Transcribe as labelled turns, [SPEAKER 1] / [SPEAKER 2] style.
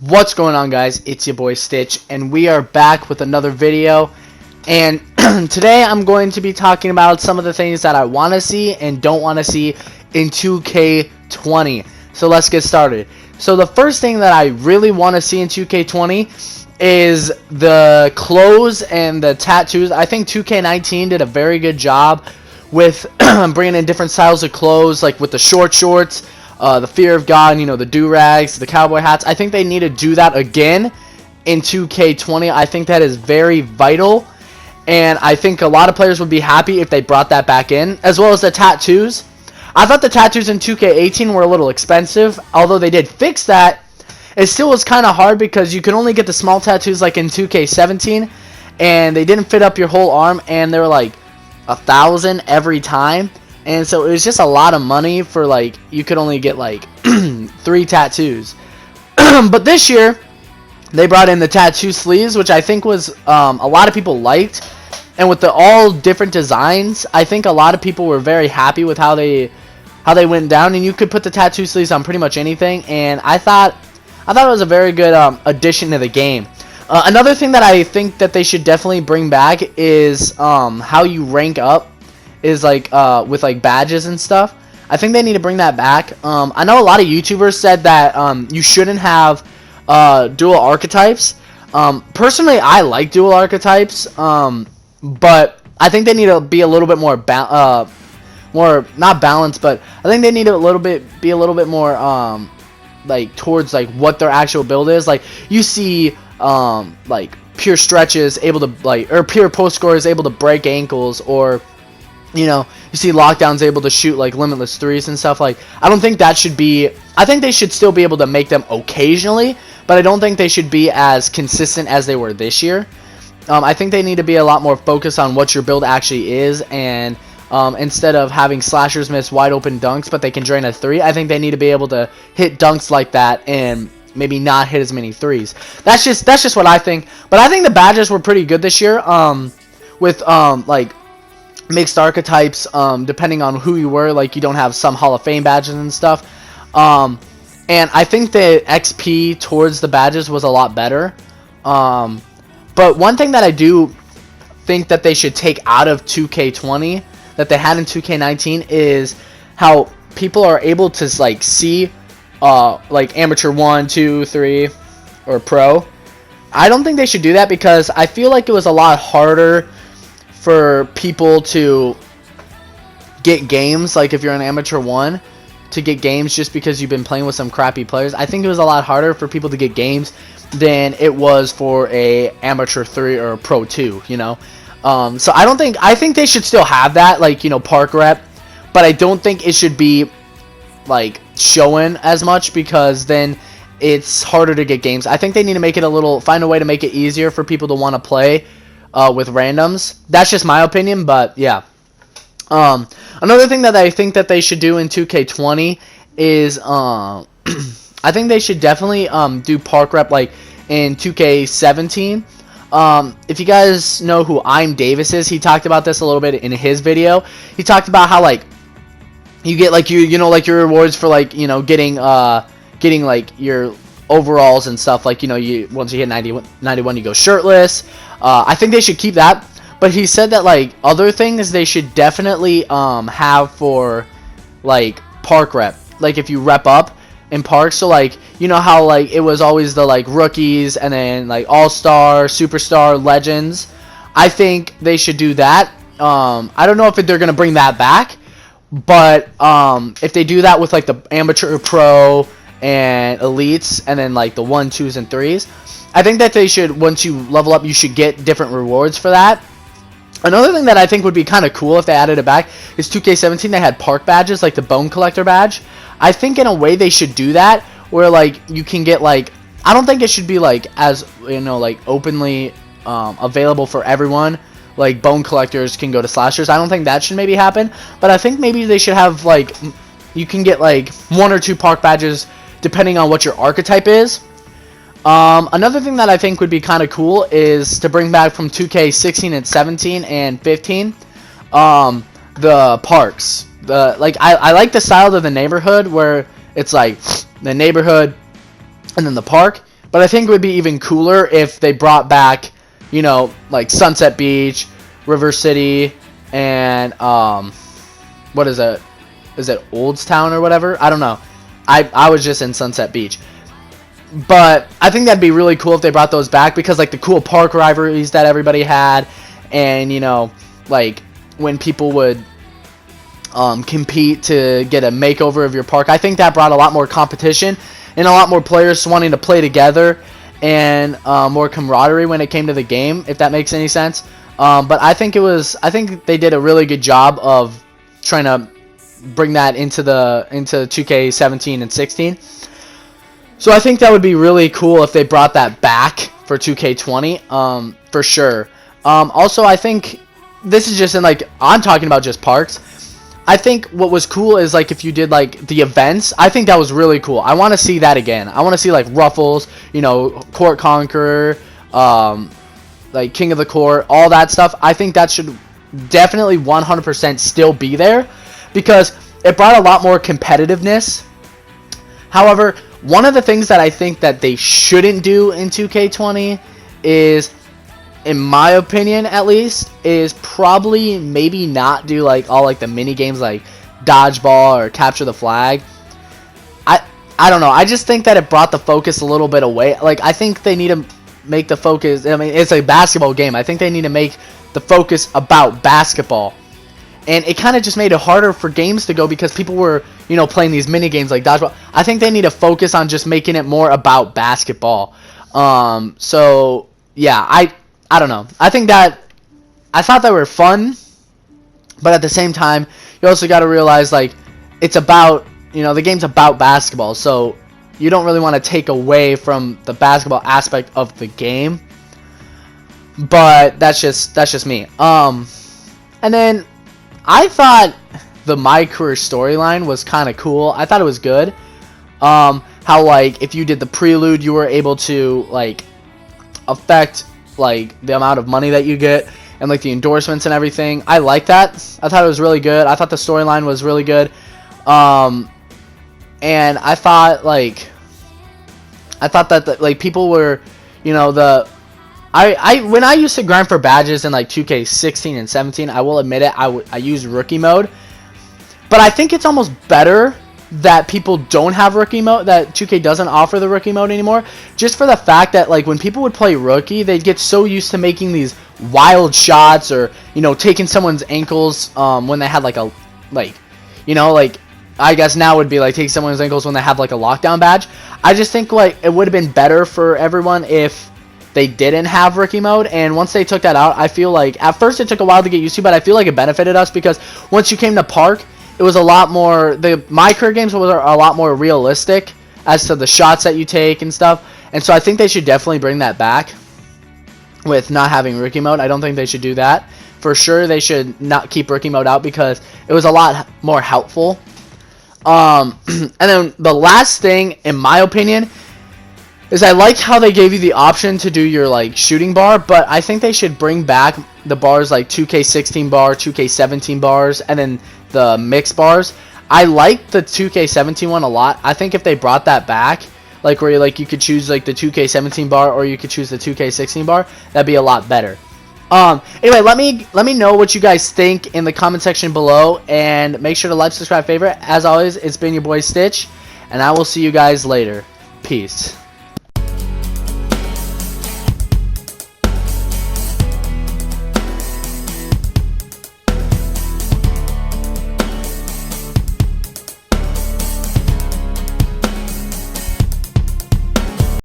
[SPEAKER 1] What's going on, guys? It's your boy Stitch, and we are back with another video. And today I'm going to be talking about some of the things that I want to see and don't want to see in 2K20. So let's get started. So the first thing that I really want to see in 2K20 is the clothes and the tattoos. I think 2K19 did a very good job with bringing in different styles of clothes, like with the short shorts, the Fear of God, the do-rags, the cowboy hats. I think they need to do that again in 2K20. I think that is very vital, and I think a lot of players would be happy if they brought that back in, as well as the tattoos. I thought the tattoos in 2K18 were a little expensive, although they did fix that. It still was kind of hard because you could only get the small tattoos like in 2K17, and they didn't fit up your whole arm, and they were like 1,000 every time. And so it was just a lot of money for, like, you could only get, like, 3 tattoos. But this year, they brought in the tattoo sleeves, which I think was, a lot of people liked. And with the all different designs, I think a lot of people were very happy with how they went down. And you could put the tattoo sleeves on pretty much anything. And I thought it was a very good addition to the game. Another thing that I think that they should definitely bring back is how you rank up. Is like with like badges and stuff. I think they need to bring that back. I know a lot of YouTubers said that you shouldn't have dual archetypes. Personally, I like dual archetypes, but I think they need to be a little bit more not balanced, but I think they need to be a little bit more like towards like what their actual build is. Like you see like pure stretch is able to or pure post score is able to break ankles, or you see lockdown's able to shoot like limitless threes and stuff. Like, I don't think that should be. I think they should still be able to make them occasionally, but I don't think they should be as consistent as they were this year. I think they need to be a lot more focused on what your build actually is, and instead of having slashers miss wide open dunks but they can drain a 3, I think they need to be able to hit dunks like that and maybe not hit as many threes. That's just what I think. But I think the badges were pretty good this year. With like mixed archetypes, depending on who you were. Like, you don't have some Hall of Fame badges and stuff. And I think the XP towards the badges was a lot better. But one thing that I do think that they should take out of 2K20 that they had in 2K19 is how people are able to like see like amateur 1, 2, 3 or pro. I don't think they should do that because I feel like it was a lot harder for people to get games, like if you're an amateur 1, to get games just because you've been playing with some crappy players. I think it was a lot harder for people to get games than it was for a amateur 3 or a pro 2, So I think they should still have that, like, park rep, but I don't think it should be like showing as much because then it's harder to get games. I think they need to make it find a way to make it easier for people to want to play with randoms. That's just my opinion, but yeah. Another thing that I think that they should do in 2K20 is I think they should definitely do park rep like in 2K17. If you guys know who I'm Davis is, he talked about this a little bit in his video. He talked about how like you get like like your rewards for like getting like your overalls and stuff, like once you hit 91 you go shirtless. I think they should keep that, but he said that like other things they should definitely have for like park rep, like if you rep up in park. So like how like it was always the like rookies and then like all-star, superstar, legends. I think they should do that. I don't know if they're gonna bring that back, but if they do that with like the amateur, pro, and elites, and then like the 1, 2s, and 3s, I think that they should, once you level up, you should get different rewards for that. Another thing that I think would be kind of cool if they added it back is 2K17 they had park badges, like the bone collector badge. I think in a way they should do that where like you can get like, I don't think it should be like as like openly available for everyone. Like bone collectors can go to slashers. I don't think that should maybe happen, but I think maybe they should have like, you can get like 1 or 2 park badges depending on what your archetype is. Another thing that I think would be kind of cool is to bring back from 2K16 and 17 and 15 the parks. I like the style of the neighborhood where it's like the neighborhood and then the park. But I think it would be even cooler if they brought back, you know, like Sunset Beach, River City, and what is it? Is it Oldstown or whatever? I don't know. I was just in Sunset Beach. But I think that'd be really cool if they brought those back, because like the cool park rivalries that everybody had, and you know, like when people would compete to get a makeover of your park, I think that brought a lot more competition and a lot more players wanting to play together, and more camaraderie when it came to the game, if that makes any sense. But I think they did a really good job of trying to bring that into 2K17 and 16. So I think that would be really cool if they brought that back for 2K20, for sure. Also, I think this is just I'm talking about just parks. I think what was cool is like if you did like the events. I think that was really cool. I want to see that again. I want to see like Ruffles, you know, Court Conqueror, like King of the Court, all that stuff. I think that should definitely 100% still be there, because it brought a lot more competitiveness. However, one of the things that I think that they shouldn't do in 2K20 is, in my opinion at least, is probably maybe not do like all like the mini games like dodgeball or capture the flag. I don't know. I just think that it brought the focus a little bit away. Like, I think they need to make the focus, I mean, it's a basketball game. I think they need to make the focus about basketball. And it kind of just made it harder for games to go, because people were, you know, playing these mini games like dodgeball. I think they need to focus on just making it more about basketball. So yeah, I don't know. I thought they were fun, but at the same time, you also got to realize like it's about, you know, the game's about basketball, so you don't really want to take away from the basketball aspect of the game. But that's just me. And then I thought the My Career storyline was kind of cool. I thought it was good. How like if you did the prelude, you were able to like affect like the amount of money that you get and like the endorsements and everything. I like that. I thought it was really good. I thought the storyline was really good. And I thought that like people were, you know, when I used to grind for badges in like 2K16 and 17, I will admit it, I used rookie mode. But I think it's almost better that people don't have rookie mode, that 2K doesn't offer the rookie mode anymore, just for the fact that like when people would play rookie, they'd get so used to making these wild shots, or you know, taking someone's ankles when they had like a, like, you know, like I guess now would be like taking someone's ankles when they have like a lockdown badge. I just think like it would have been better for everyone if they didn't have rookie mode. And once they took that out, I feel like at first it took a while to get used to, but I feel like it benefited us, because once you came to Park, it was a lot more, the My Career games were a lot more realistic as to the shots that you take and stuff. And so I think they should definitely bring that back with not having rookie mode. I don't think they should do that. For sure, they should not keep rookie mode out, because it was a lot more helpful. And then the last thing, in my opinion, is I like how they gave you the option to do your like shooting bar, but I think they should bring back the bars like 2K16 bar, 2K17 bars, and then the mix bars. I like the 2K17 one a lot. I think if they brought that back, like where you could choose like the 2K17 bar, or you could choose the 2K16 bar, that'd be a lot better. Anyway, let me know what you guys think in the comment section below, and make sure to like, subscribe, favorite. As always, it's been your boy Stitch, and I will see you guys later. Peace.